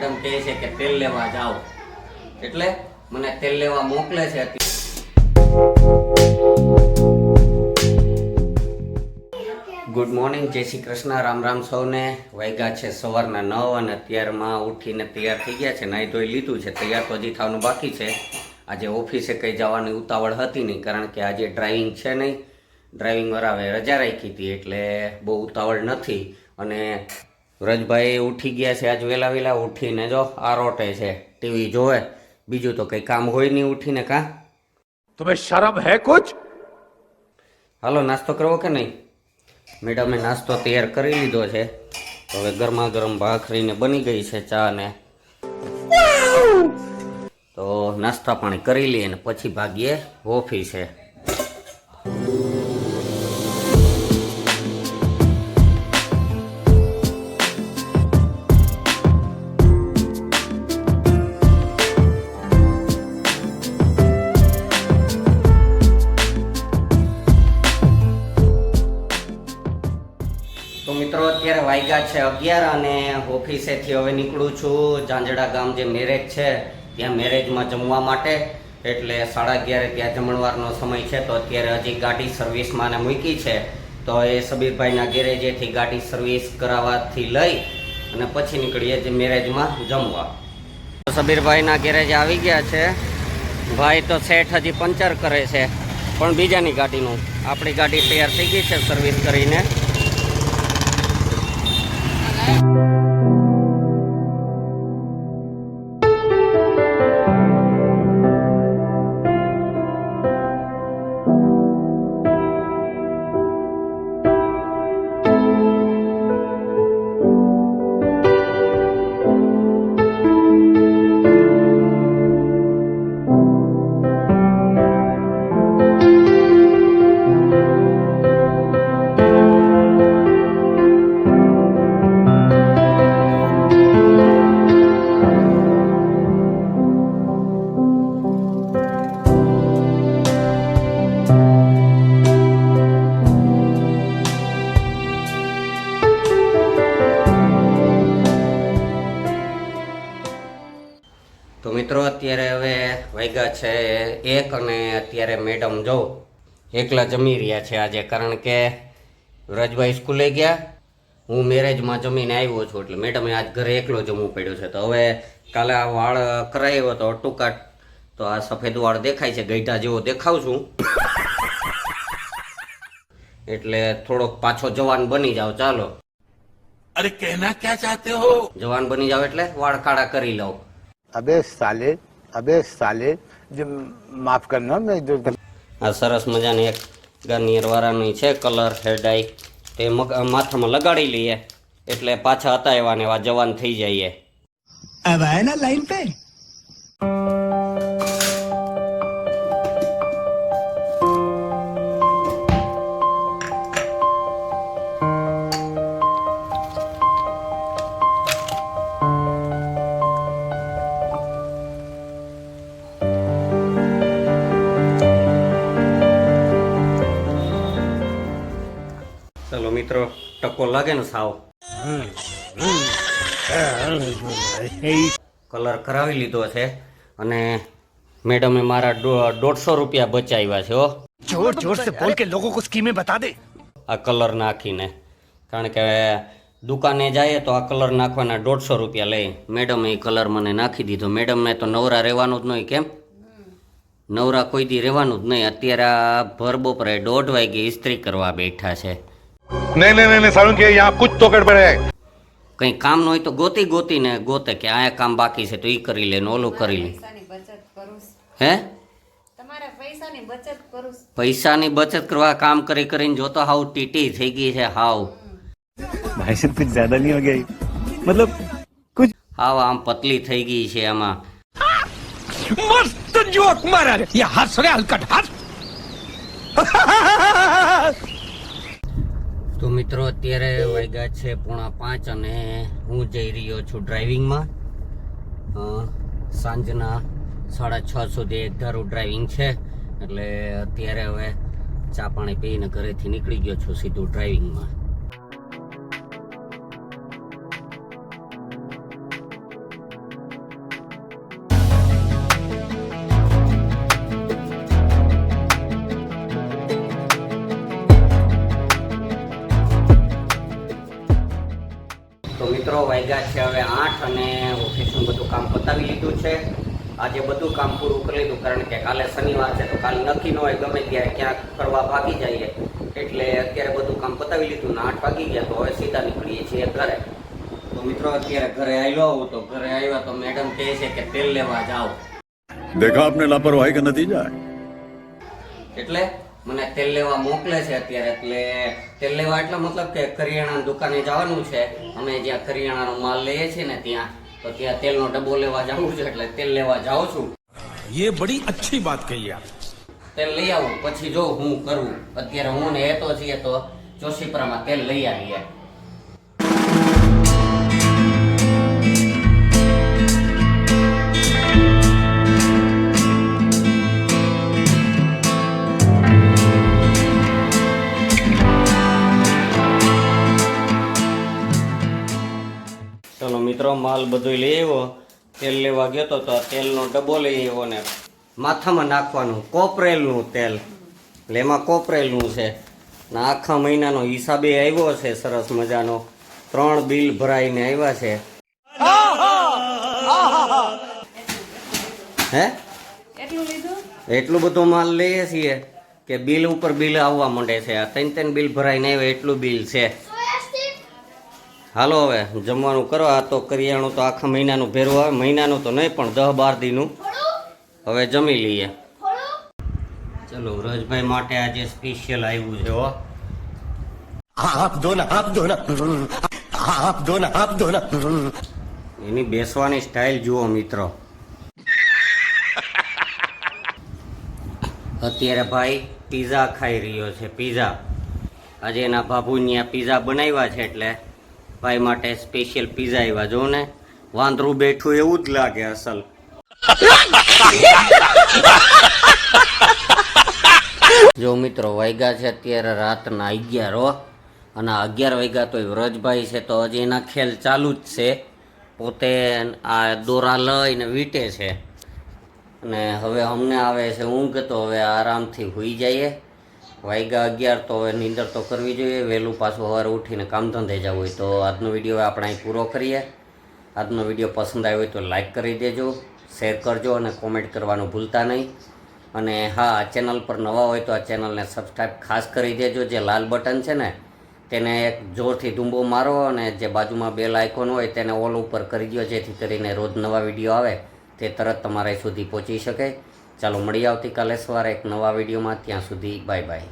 Madam કહે છે કે તેલ લેવા જાઓ, એટલે મને તેલ લેવા મોકલે છે. ગુડ મોર્નિંગ, જય શ્રી કૃષ્ણ, રામ રામ સૌને. વાગ્યા છે સવારના 9 અને અત્યારમાં ઉઠીને તૈયાર થઈ ગયા છે. નાહી ધોઈ લીધું છે, તૈયાર તો હજી થવાનું બાકી છે. આજે ઓફિસે કંઈ જવાની ઉતાવળ હતી નહીં, કારણ કે આજે ડ્રાઇવિંગ છે નહીં. ડ્રાઇવિંગવાળાએ રજા રાખી હતી એટલે બહુ ઉતાવળ નથી. અને વ્રજભાઈ ઉઠી ગયા છે આજ વહેલા ઉઠીને જો આ રોટે છે, ટીવી જોવે, બીજું તો કંઈ કામ હોય નહીં ઉઠીને. કાં तुम्हें शर्म है कुछ? હાલો નાસ્તો કરવો કે નહીં? મેડમે નાસ્તો તૈયાર કરી લીધો છે. હવે ગરમા ગરમ ભાખરીને બની ગઈ છે, ચા ને. તો નાસ્તા પાણી કરી લઈએ ને પછી ભાગીએ ઓફિસે. તો મિત્રો અત્યારે વાગ્યા છે 11 અને ઓફિસેથી હવે નીકળું છું ઝાંઝડા ગામ જે મેરેજ છે ત્યાં મેરેજમાં જમવા માટે. એટલે 11:30 ત્યાં જમણવારનો સમય છે. તો અત્યારે હજી ગાડી સર્વિસમાં ને મૂકી છે. તો એ સબીરભાઈના ગેરેજેથી ગાડી સર્વિસ કરાવવાથી લઈ અને પછી નીકળીએ જે મેરેજમાં જમવા. સબીરભાઈના ગેરેજ આવી ગયા છે. ભાઈ તો સેટ હજી પંચર કરે છે, પણ બીજાની ગાડીનું. આપણી ગાડી તૈયાર થઈ ગઈ છે સર્વિસ કરીને. તો મિત્રો અત્યારે હવે વાગ્યા છે 1 અને અત્યારે મેડમ જો એકલા જમી રહ્યા છે આજે, કારણ કે વ્રજભાઈ સ્કૂલે ગયા, હું મેરેજમાં જમીને આવ્યો છું, એટલે મેડમે આજ ઘરે એકલો જમવું પડ્યું છે. તો હવે કાલે આ વાળ કરાવ્યો તો ટૂંકા, તો આ સફેદ વાળ દેખાય છે, ગઈઢા જેવો દેખાવ છું, એટલે થોડોક પાછો જવાન બની જાવ. ચાલો. अरे कहना क्या चाहते हो? જવાન બની જાવ એટલે વાળ કાળા કરી લઉં. अबे साले जो माफ करना मैं जो આ સરસ મજાની એક ગાર્નિયર વાળાની છે કલર હેર ડાઈ, તે માથામાં લગાડી લઈએ એટલે પાછા હતા એવા ને એવા જવાન થઈ જઈએ. अब आए ना लाइन पे. ચલો મિત્રો, ટકો લાગે ને સાવ. કલર કરાવી લીધો છે અને મેડમે મારા 150 રૂપિયા બચાવ્યા છે. जोर जोर से बोल के लोगों को स्कीमें बता दे. આ કલર નાખીને, કારણ કે દુકાને જઈએ તો આ કલર નાખવાના 150 રૂપિયા લઈ. મેડમે એ કલર મને નાખી દીધો. મેડમને તો નવરા રહેવાનું જ નહીં. કેમ નવરા કોઈ દી રહેવાનું જ નહીં. અત્યારે આ ભર બપોરે 1:30 વાગે ઇસ્ત્રી કરવા બેઠા છે. नहीं सारुण के यहाँ कुछ तो गड़बड़ है. કંઈ કામ ન હોય તો ગોતીને ગોતે કે આ કામ બાકી છે તો ઈ કરી લે, ઓલું કરી લે. હે પૈસાની બચત કરવા કામ કરીને જોતો હાવ ટીટી થઈ ગઈ છે. હાવ भाई साहब कुछ ज्यादा नहीं हो गया? मतलब कुछ હાવ આમ પતલી થઈ ગઈ છે આમાં. मस्त जोक मारा रे. ये हंस रे हलकट हंस. તો મિત્રો અત્યારે વાગ્યા છે 4:45 અને હું જઈ રહ્યો છું ડ્રાઇવિંગમાં. સાંજના 6:30 સુધી એક ધારું ડ્રાઇવિંગ છે, એટલે અત્યારે હવે ચા પાણી પીને ઘરેથી નીકળી ગયો છું સીધું ડ્રાઇવિંગમાં. भाई साहब कुछ ज्यादा नहीं हो गया? मतलब कुछ તો મિત્રો અત્યારે વાગ્યા છે 5:30 અને હું જઈ રહ્યો છું ડ્રાઇવિંગમાં. સાંજના 6:30 સુધી એક ધારું ડ્રાઇવિંગ છે, એટલે અત્યારે હવે ચા પાણી પીને ઘરેથી નીકળી ગયો છું સીધું ડ્રાઇવિંગમાં. વાગ્યા છે હવે 8 અને ઓફિસનું બધું કામ પતાવી લીધું છે. આજે બધું કામ પૂરું કરી લીધું, કારણ કે કાલે શનિવાર છે તો કાલે નક્કી ન હોય, ગમે ત્યારે ક્યાંક ફરવા ભાગી જઈએ, એટલે અત્યારે બધું કામ પતાવી લીધું ને 8 વાગી ગયા તો હવે સીધા નીકળીએ છીએ ઘરે. તો મિત્રો અત્યારે ઘરે આવ્યો હું તો ઘરે આવ્યા તો મેડમ કહે છે કે તેલ લેવા જાઓ. देखा आपने लापरवाही का नतीजा है. એટલે મને તેલ લેવા મોકલે છે અત્યારે. એટલે તેલ લેવા એટલે મતલબ કે કરિયાણાની દુકાને જવાનું છે. અમે જ્યાં કરિયાણાનો માલ લઈએ છીએ ને ત્યાં, તો ત્યાં તેલનો ડબ્બો લેવા જવું છે, એટલે તેલ લેવા જાઉં છું. ये बड़ी अच्छी बात कही आप. તેલ લઈ આવું પછી જો હું કરું. અત્યારે હું ને એ તો છીએ તો જોશીપરામાં તેલ લઈ આવીએ. ચલો મિત્રો, માલ બધું લઈ આવ્યો. તેલ લેવા ગયો તો તેલનો ડબ્બો લઈ આવ્યો ને માથામાં નાખવાનું કોપરેલનું તેલ. એટલે એમાં કોપરેલનું છે ને આખા મહિનાનો હિસાબે આવ્યો છે સરસ મજાનો. 3 બિલ ભરાઈને આવ્યા છે. હે એટલું બધું માલ લઈએ છીએ કે બિલ ઉપર બિલ આવવા માંડે છે. આ 3 બિલ ભરાઈને આવ્યા એટલું બિલ છે. હાલો હવે જમવાનું કરો. આ તો કરિયાણું તો આખા મહિનાનું ભેરું આવે. મહિનાનું તો નહીં પણ 10-12 દીનું. હવે જમી લઈએ. ચલો, વ્રજભાઈ માટે આજે સ્પેશિયલ આવ્યું છે હો. એની બેસવાની સ્ટાઇલ જુઓ મિત્રો. અત્યારે ભાઈ પીઝા ખાઈ રહ્યો છે. પીઝા આજે એના બાબુનિયા પીઝા બનાવ્યા છે, એટલે ભાઈ માટે સ્પેશિયલ પીઝા આવ્યા. જો ને વાંદરું બેઠું એવું જ લાગે અસલ. જો મિત્રો, વાગ્યા છે અત્યારે રાતના 11 હો. અને 11 વાગ્યા તો વ્રજભાઈ છે તો હજી એના ખેલ ચાલુ જ છે. પોતે આ દોરા લઈને વીટે છે અને હવે અમને આવે છે ઊંઘ, તો હવે આરામથી સૂઈ જઈએ. વાગ્યા 11 તો હવે નીંદર તો કરવી જોઈએ. વહેલું પાછું સવારે ઉઠીને કામ ધંધે જવું હોય. તો આજનો વિડીયો આપણે અહીં પૂરો કરીએ. આજનો વિડીયો પસંદ આવ્યો હોય તો લાઈક કરી દેજો, શેર કરજો અને કોમેન્ટ કરવાનું ભૂલતા નહીં. અને હા, ચેનલ પર નવા હોય તો આ ચેનલને સબસ્ક્રાઈબ ખાસ કરી દેજો. જે લાલ બટન છે ને તેને એક જોરથી ધૂંબો મારો અને જે બાજુમાં બેલ આઇકોન હોય તેને ઓલ ઉપર કરી દો, જેથી કરીને રોજ નવા વિડીયો આવે તે તરત તમારા સુધી પહોંચી શકે. ચાલો મળીએ આવતીકાલે સવારે એક નવા વિડીયોમાં. ત્યાં સુધી બાય બાય.